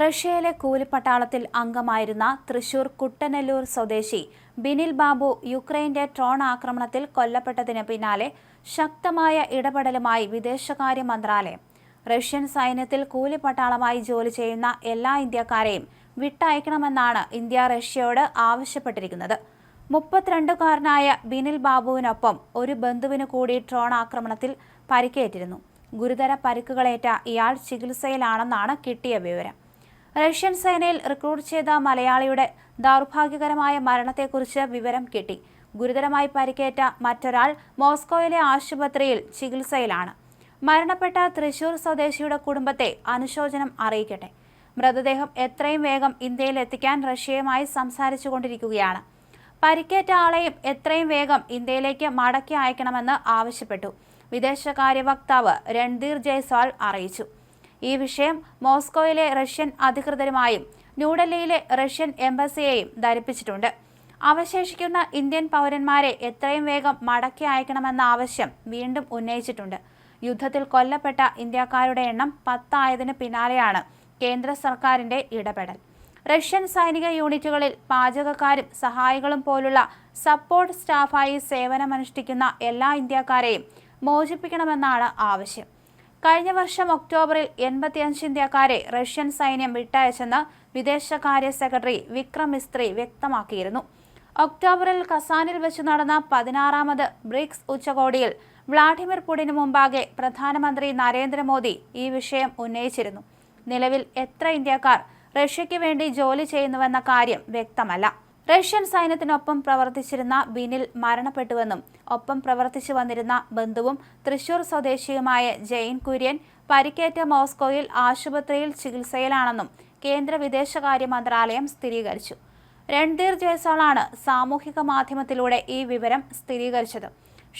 റഷ്യയിലെ കൂലിപ്പട്ടാളത്തിൽ അംഗമായിരുന്ന തൃശൂർ കുട്ടനെല്ലൂർ സ്വദേശി ബിനിൽ ബാബു യുക്രൈന്റെ ഡ്രോൺ ആക്രമണത്തിൽ കൊല്ലപ്പെട്ടതിന് പിന്നാലെ ശക്തമായ ഇടപെടലുമായി വിദേശകാര്യ മന്ത്രാലയം. റഷ്യൻ സൈന്യത്തിൽ കൂലിപ്പട്ടാളമായി ജോലി ചെയ്യുന്ന എല്ലാ ഇന്ത്യക്കാരെയും വിട്ടയക്കണമെന്നാണ് ഇന്ത്യ റഷ്യയോട് ആവശ്യപ്പെട്ടിരിക്കുന്നത്. 32കാരനായ ബിനിൽ ബാബുവിനൊപ്പം ഒരു ബന്ധുവിന് കൂടി ഡ്രോൺ ആക്രമണത്തിൽ പരിക്കേറ്റിരുന്നു. ഗുരുതര പരിക്കുകളേറ്റ ഇയാൾ ചികിത്സയിലാണെന്നാണ് കിട്ടിയ വിവരം. റഷ്യൻ സേനയിൽ റിക്രൂട്ട് ചെയ്ത മലയാളിയുടെ ദൗർഭാഗ്യകരമായ മരണത്തെക്കുറിച്ച് വിവരം കിട്ടി. ഗുരുതരമായി പരിക്കേറ്റ മറ്റൊരാൾ മോസ്കോയിലെ ആശുപത്രിയിൽ ചികിത്സയിലാണ്. മരണപ്പെട്ട തൃശൂർ സ്വദേശിയുടെ കുടുംബത്തെ അനുശോചനം അറിയിക്കട്ടെ. മൃതദേഹം എത്രയും വേഗം ഇന്ത്യയിൽ എത്തിക്കാൻ റഷ്യയുമായി സംസാരിച്ചുകൊണ്ടിരിക്കുകയാണ്. പരിക്കേറ്റ ആളെയും എത്രയും വേഗം ഇന്ത്യയിലേക്ക് മടക്കി അയക്കണമെന്ന് ആവശ്യപ്പെട്ടു. വിദേശകാര്യ വക്താവ് രൺധീർ ജയ്സ്വാൾ അറിയിച്ചു. ഈ വിഷയം മോസ്കോയിലെ റഷ്യൻ അധികൃതരുമായും ന്യൂഡൽഹിയിലെ റഷ്യൻ എംബസിയെയും ധരിപ്പിച്ചിട്ടുണ്ട്. അവശേഷിക്കുന്ന ഇന്ത്യൻ പൗരന്മാരെ എത്രയും വേഗം മടക്കി അയക്കണമെന്ന ആവശ്യം വീണ്ടും ഉന്നയിച്ചിട്ടുണ്ട്. യുദ്ധത്തിൽ കൊല്ലപ്പെട്ട ഇന്ത്യക്കാരുടെ എണ്ണം 10 ആയതിന് പിന്നാലെയാണ് കേന്ദ്ര സർക്കാരിന്റെ ഇടപെടൽ. റഷ്യൻ സൈനിക യൂണിറ്റുകളിൽ പാചകക്കാരും സഹായികളും പോലുള്ള സപ്പോർട്ട് സ്റ്റാഫായി സേവനമനുഷ്ഠിക്കുന്ന എല്ലാ ഇന്ത്യക്കാരെയും മോചിപ്പിക്കണമെന്നാണ് ആവശ്യം. കഴിഞ്ഞ വർഷം ഒക്ടോബറിൽ 85 ഇന്ത്യക്കാരെ റഷ്യൻ സൈന്യം വിട്ടയച്ചെന്ന് വിദേശകാര്യ സെക്രട്ടറി വിക്രം മിസ്ത്രി വ്യക്തമാക്കിയിരുന്നു. ഒക്ടോബറിൽ കസാനിൽ വെച്ച് നടന്ന 16ാമത് ബ്രിക്സ് ഉച്ചകോടിയിൽ വ്ളാഡിമിർ പുടിന് മുമ്പാകെ പ്രധാനമന്ത്രി നരേന്ദ്രമോദി ഈ വിഷയം ഉന്നയിച്ചിരുന്നു. നിലവിൽ എത്ര ഇന്ത്യക്കാർ റഷ്യയ്ക്ക് വേണ്ടി ജോലി ചെയ്യുന്നുവെന്ന കാര്യം വ്യക്തമല്ല. റഷ്യൻ സൈന്യത്തിനൊപ്പം പ്രവർത്തിച്ചിരുന്ന ബിനിൽ മരണപ്പെട്ടുവെന്നും ഒപ്പം പ്രവർത്തിച്ചു വന്നിരുന്ന ബന്ധുവും തൃശൂർ സ്വദേശിയുമായ ജെയിൻ കുര്യൻ പരിക്കേറ്റ മോസ്കോയിൽ ആശുപത്രിയിൽ ചികിത്സയിലാണെന്നും കേന്ദ്ര വിദേശകാര്യ മന്ത്രാലയം സ്ഥിരീകരിച്ചു. രൺധീർ ജയ്സ്വാളാണ് സാമൂഹിക മാധ്യമത്തിലൂടെ ഈ വിവരം സ്ഥിരീകരിച്ചത്.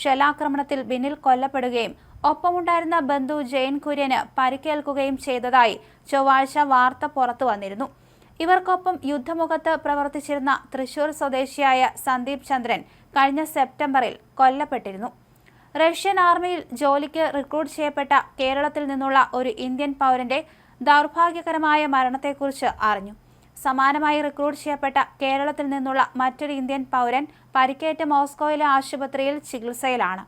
ഷെല്ലാക്രമണത്തിൽ ബിനിൽ കൊല്ലപ്പെടുകയും ഒപ്പമുണ്ടായിരുന്ന ബന്ധു ജെയിൻ കുര്യന് പരിക്കേൽക്കുകയും ചെയ്തതായി ചൊവ്വാഴ്ച വാർത്ത പുറത്തു വന്നിരുന്നു. ഇവർക്കൊപ്പം യുദ്ധമുഖത്ത് പ്രവർത്തിച്ചിരുന്ന തൃശൂർ സ്വദേശിയായ സന്ദീപ് ചന്ദ്രൻ കഴിഞ്ഞ സെപ്റ്റംബറിൽ കൊല്ലപ്പെട്ടിരുന്നു. റഷ്യൻ ആർമിയിൽ ജോലിക്ക് റിക്രൂട്ട് ചെയ്യപ്പെട്ട കേരളത്തിൽ നിന്നുള്ള ഒരു ഇന്ത്യൻ പൗരന്റെ ദൗർഭാഗ്യകരമായ മരണത്തെക്കുറിച്ച് അറിഞ്ഞു. സമാനമായി റിക്രൂട്ട് ചെയ്യപ്പെട്ട കേരളത്തിൽ നിന്നുള്ള മറ്റൊരു ഇന്ത്യൻ പൗരൻ പരിക്കേറ്റ മോസ്കോയിലെ ആശുപത്രിയിൽ ചികിത്സയിലാണ്.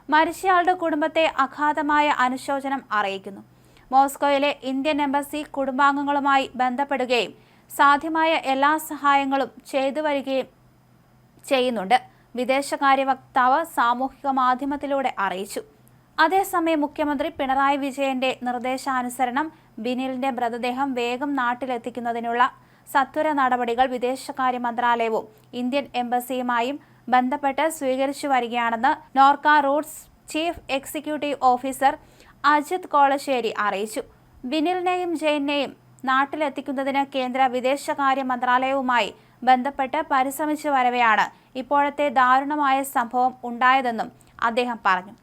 മരിച്ചയാളുടെ കുടുംബത്തെ അഗാധമായ അനുശോചനം അറിയിക്കുന്നു. മോസ്കോയിലെ ഇന്ത്യൻ എംബസി കുടുംബാംഗങ്ങളുമായി ബന്ധപ്പെടുകയും സാധ്യമായ എല്ലാ സഹായങ്ങളും ചെയ്തു വരികയും ചെയ്യുന്നുണ്ട്, വിദേശകാര്യ വക്താവ് സാമൂഹിക മാധ്യമത്തിലൂടെ അറിയിച്ചു. അതേസമയം മുഖ്യമന്ത്രി പിണറായി വിജയന്റെ നിർദ്ദേശാനുസരണം ബിനിലിന്റെ മൃതദേഹം വേഗം നാട്ടിലെത്തിക്കുന്നതിനുള്ള സത്വര നടപടികൾ വിദേശകാര്യ മന്ത്രാലയവും ഇന്ത്യൻ എംബസിയുമായും ബന്ധപ്പെട്ട് സ്വീകരിച്ചു വരികയാണെന്ന് Norka Roots chief executive officer Ajith Kolassery അറിയിച്ചു. ബിനിലിനെയും ജെയിനെയും നാട്ടിലെത്തിക്കുന്നതിന് കേന്ദ്ര വിദേശകാര്യ മന്ത്രാലയവുമായി ബന്ധപ്പെട്ട് പരിശ്രമിച്ചു വരവെയാണ് ഇപ്പോഴത്തെ ദാരുണമായ സംഭവം ഉണ്ടായതെന്നും അദ്ദേഹം പറഞ്ഞു.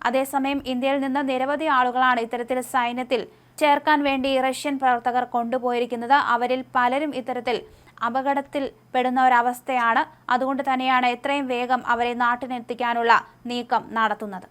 അതേസമയം ഇന്ത്യയിൽ നിന്ന് നിരവധി ആളുകളാണ് ഇത്തരത്തിൽ സൈന്യത്തിൽ ചേർക്കാൻ വേണ്ടി റഷ്യൻ പ്രവർത്തകർ കൊണ്ടുപോയിരിക്കുന്നത്. അവരിൽ പലരും ഇത്തരത്തിൽ അപകടത്തിൽ പെടുന്ന ഒരവസ്ഥയാണ്. അതുകൊണ്ട് തന്നെയാണ് എത്രയും വേഗം അവരെ നാട്ടിലെത്തിക്കാനുള്ള നീക്കം നടത്തുന്നത്.